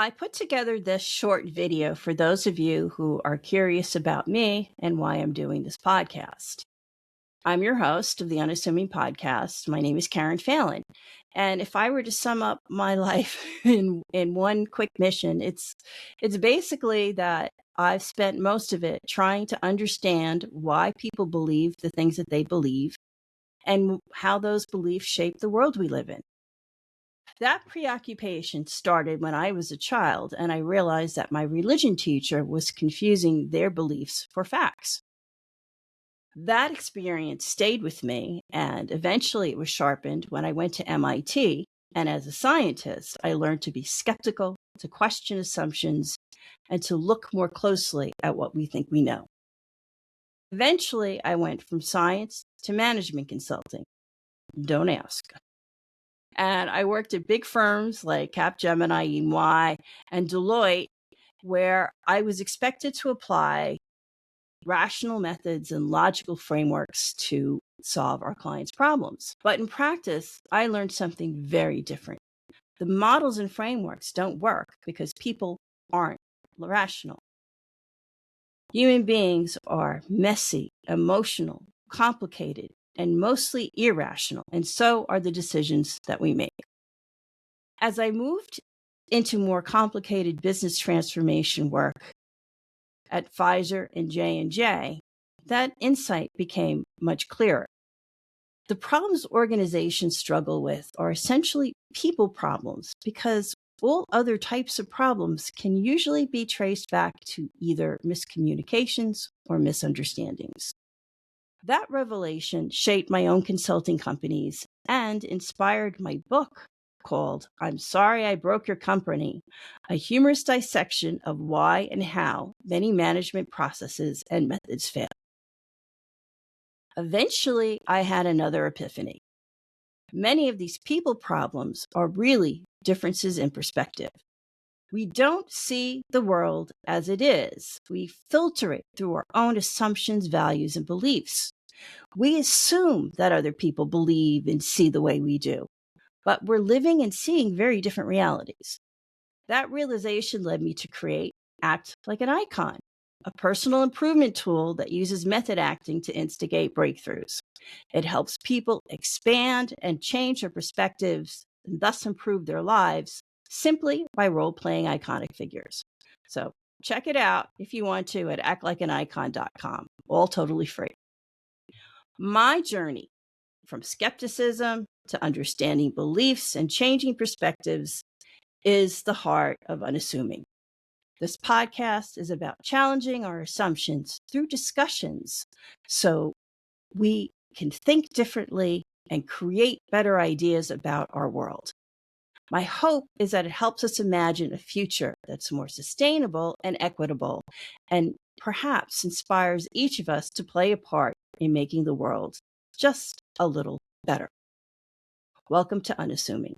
I put together this short video for those of you who are curious about me and why I'm doing this podcast. I'm your host of the Unassuming Podcast. My name is Karen Phelan. And if I were to sum up my life in one quick mission, it's basically that I've spent most of it trying to understand why people believe the things that they believe and how those beliefs shape the world we live in. That preoccupation started when I was a child, and I realized that my religion teacher was confusing their beliefs for facts. That experience stayed with me, and eventually it was sharpened when I went to MIT. And as a scientist, I learned to be skeptical, to question assumptions, and to look more closely at what we think we know. Eventually, I went from science to management consulting. Don't ask. And I worked at big firms like Capgemini, EY, and Deloitte, where I was expected to apply rational methods and logical frameworks to solve our clients' problems. But in practice, I learned something very different. The models and frameworks don't work because people aren't rational. Human beings are messy, emotional, complicated, and mostly irrational, and so are the decisions that we make. As I moved into more complicated business transformation work at Pfizer and J&J, that insight became much clearer. The problems organizations struggle with are essentially people problems because all other types of problems can usually be traced back to either miscommunications or misunderstandings. That revelation shaped my own consulting companies and inspired my book called I'm Sorry I Broke Your Company, a humorous dissection of why and how many management processes and methods fail. Eventually, I had another epiphany. Many of these people problems are really differences in perspective. We don't see the world as it is. We filter it through our own assumptions, values, and beliefs. We assume that other people believe and see the way we do, but we're living and seeing very different realities. That realization led me to create Act Like an Icon, a personal improvement tool that uses method acting to instigate breakthroughs. It helps people expand and change their perspectives and thus improve their lives simply by role-playing iconic figures. So check it out if you want to at actlikeanicon.com, all totally free. My journey from skepticism to understanding beliefs and changing perspectives is the heart of Unassuming. This podcast is about challenging our assumptions through discussions so we can think differently and create better ideas about our world. My hope is that it helps us imagine a future that's more sustainable and equitable, and perhaps inspires each of us to play a part in making the world just a little better. Welcome to Unassuming.